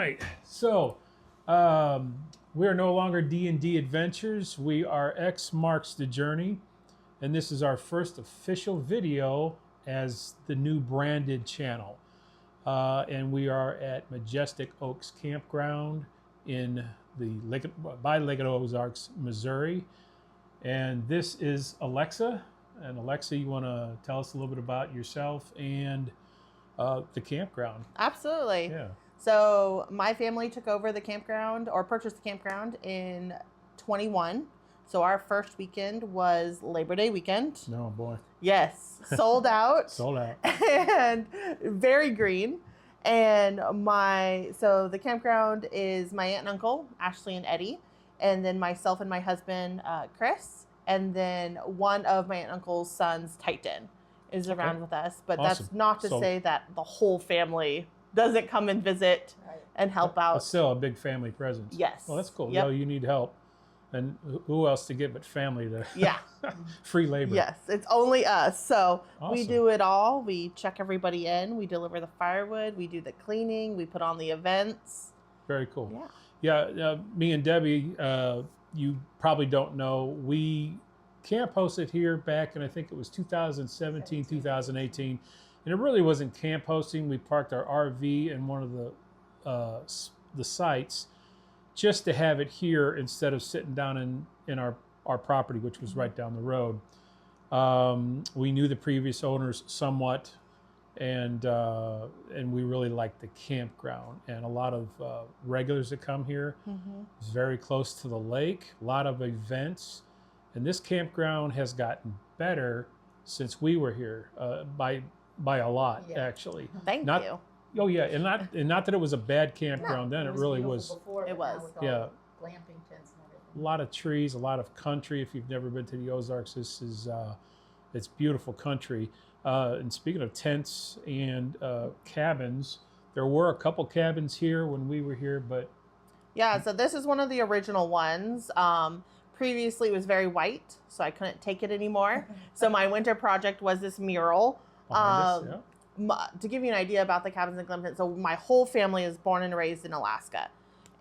right, so we are no longer D&D Adventures. We are X Marks the Journey, and this is our first official video as the new branded channel. And we are at Majestic Oaks Campground in by Lake Ozarks, Missouri. And this is Alexa. And Alexa, you want to tell us a little bit about yourself and the campground? Absolutely. Yeah. So my family took over the campground or purchased the campground in 21. So our first weekend was Labor Day weekend. Oh boy. Yes, sold out. Sold out. And very green. And so the campground is my aunt and uncle, Ashley and Eddie, and then myself and my husband, Chris, and then one of my aunt and uncle's sons, Titan, is around with us. But Awesome. That's not to say that the whole family doesn't come and visit and help out. It's still a big family presence. Yes. Well, that's cool. Yep. You need help. And who else to get but family to free labor? Yes, it's only us. So Awesome. We do it all. We check everybody in. We deliver the firewood. We do the cleaning. We put on the events. Very cool. Yeah. Yeah, me and Debbie, you probably don't know, we camp hosted here back in, I think it was 2017, 2018. And it really wasn't camp hosting. We parked our RV in one of the sites just to have it here instead of sitting down in our property, which was right down the road. We knew the previous owners somewhat, and we really liked the campground. And a lot of regulars that come here. Mm-hmm. It's very close to the lake, a lot of events. And this campground has gotten better since we were here, by a lot, actually. Thank you. Oh yeah, and not that it was a bad campground then. It really was. Before, it was. Yeah. Glamping tents and everything. A lot of trees, a lot of country. If you've never been to the Ozarks, this is it's beautiful country. And speaking of tents and cabins, there were a couple cabins here when we were here, but yeah. So this is one of the original ones. Previously, it was very white, so I couldn't take it anymore. So my winter project was this mural. behind us, To give you an idea about the cabins and glamping, so my whole family is born and raised in Alaska.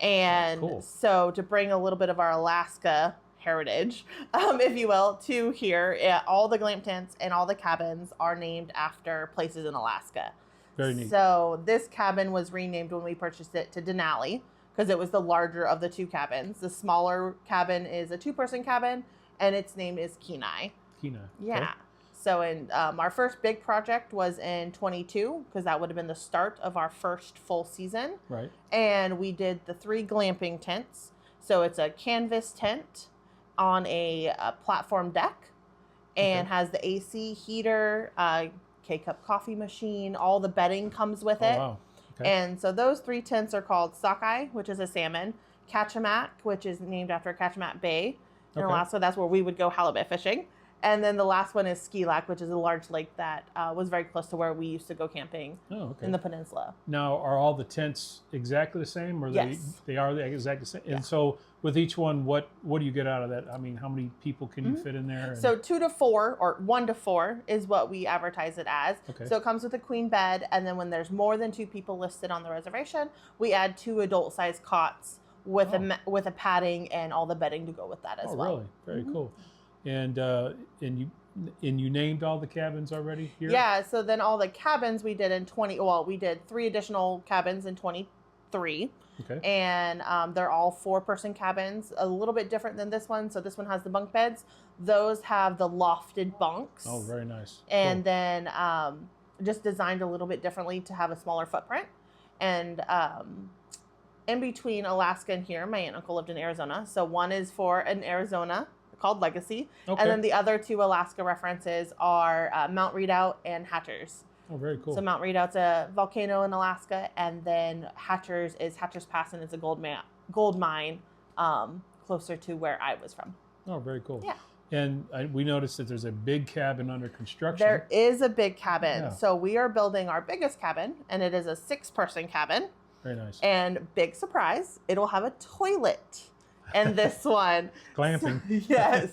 And cool. So to bring a little bit of our Alaska heritage, if you will, to here, all the glamp tents and all the cabins are named after places in Alaska. Very neat. So this cabin was renamed when we purchased it to Denali because it was the larger of the two cabins. The smaller cabin is a 2-person cabin, and its name is Kenai. Kenai. Yeah. Okay. So our first big project was in 22 because that would have been the start of our first full season. Right. And we did the 3 glamping tents. So it's a canvas tent on a platform deck and has the AC, heater, K-cup coffee machine. All the bedding comes with it. Wow. Okay. And so those 3 tents are called Sockeye, which is a salmon, Kachemak, which is named after Kachemak Bay in Alaska. That's where we would go halibut fishing. And then the last one is Skilak, which is a large lake that was very close to where we used to go camping in the peninsula. Now, are all the tents exactly the same, or yes. they are exactly the same? Yeah. And so, with each one, what do you get out of that? I mean, how many people can you fit in there? And... So 2 to 4 or 1 to 4 is what we advertise it as. Okay. So it comes with a queen bed, and then when there's more than 2 people listed on the reservation, we add 2 adult-sized cots with a padding and all the bedding to go with that as well. Oh, really? Very cool. And you named all the cabins already here? Yeah, so then all the cabins we did in 20, well, we did 3 additional cabins in 23. Okay. And they're all 4-person cabins, a little bit different than this one. So this one has the bunk beds. Those have the lofted bunks. Oh, very nice. And cool. then just designed a little bit differently to have a smaller footprint. And in between Alaska and here, my aunt and uncle lived in Arizona. So one is for an Arizona called Legacy. Okay. And then the other 2 Alaska references are Mount Redoubt and Hatchers. Oh, very cool. So Mount Redout's a volcano in Alaska, and then Hatchers Pass, and it's a gold mine closer to where I was from. Oh, very cool. Yeah. And we noticed that there's a big cabin under construction. There is a big cabin. Yeah. So we are building our biggest cabin, and it is a 6-person cabin. Very nice. And big surprise, it'll have a toilet. And this one. Glamping. Yes.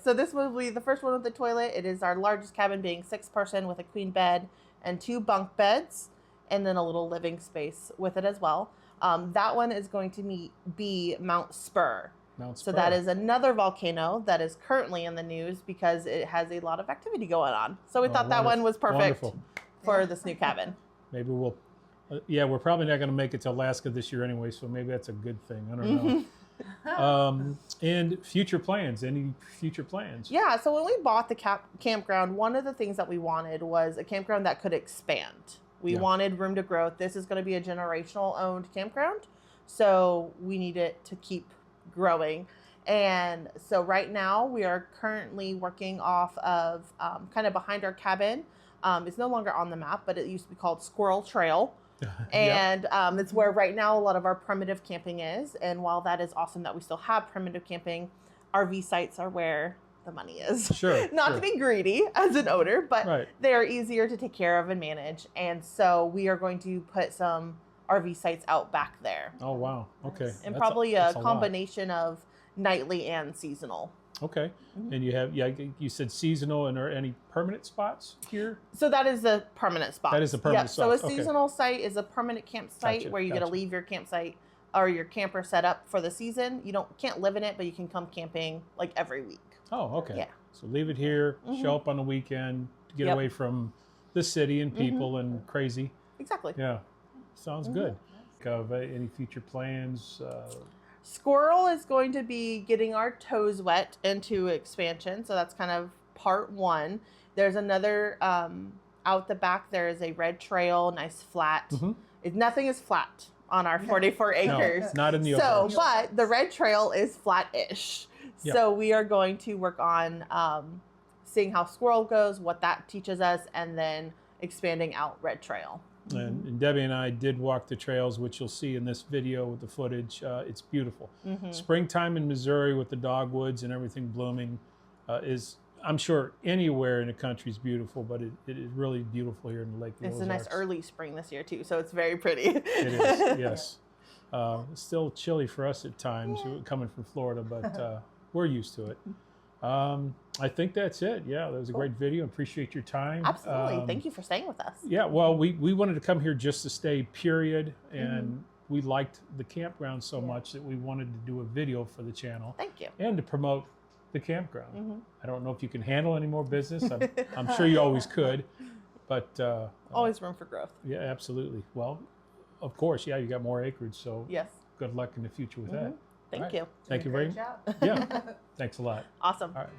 So this will be the first one with the toilet. It is our largest cabin, being 6-person with a queen bed and 2 bunk beds. and then a little living space with it as well. That one is going to be Mount Spur. So that is another volcano that is currently in the news because it has a lot of activity going on. So we thought that one was perfect for this new cabin. Maybe we'll, yeah, we're probably not going to make it to Alaska this year anyway, so maybe that's a good thing. I don't know. And future plans, any future plans? Yeah, so when we bought the campground, one of the things that we wanted was a campground that could expand. We wanted room to grow. This is going to be a generational owned campground, so we need it to keep growing. And so right now we are currently working off of kind of behind our cabin. It's no longer on the map, but it used to be called Squirrel Trail. And it's where right now a lot of our primitive camping is. And while that is awesome that we still have primitive camping, RV sites are where the money is. Not to be greedy as an owner, but they're easier to take care of and manage. And so we are going to put some RV sites out back there. Oh, wow. Okay. And probably a combination of nightly and seasonal. Okay. And you have, you said seasonal, and are any permanent spots here? So that is a permanent spot. That is a permanent spot. So a seasonal site is a permanent campsite where you get to leave your campsite or your camper set up for the season. You can't live in it, but you can come camping like every week. Oh, okay. Yeah. So leave it here, show up on the weekend to get away from the city and people and crazy. Exactly. Yeah. Sounds good. Any future plans? Squirrel is going to be getting our toes wet into expansion. So that's kind of part one. There's another out the back. There is a red trail, nice flat. Nothing is flat on our 44 acres. No, not in the Ozarks. But the red trail is flat-ish. So we are going to work on seeing how Squirrel goes, what that teaches us, and then expanding out red trail. And Debbie and I did walk the trails, which you'll see in this video with the footage. It's beautiful. Springtime in Missouri with the dogwoods and everything blooming is, I'm sure, anywhere in the country is beautiful, but it is really beautiful here in the Lake of the Ozarks. It's a nice early spring this year, too, so it's very pretty. It is, yes. It's still chilly for us at times, coming from Florida, but we're used to it. I think that's it. Yeah, that was a great video. Appreciate your time. Absolutely. Thank you for staying with us. Yeah, well, we wanted to come here just to stay, period. And we liked the campground so much that we wanted to do a video for the channel. Thank you. And to promote the campground. I don't know if you can handle any more business. I'm sure you always could. But always room for growth. Yeah, absolutely. Well, of course, yeah, you got more acreage. So good luck in the future with that. Thank you. Thank you very much. Yeah. Thanks a lot. Awesome. All right.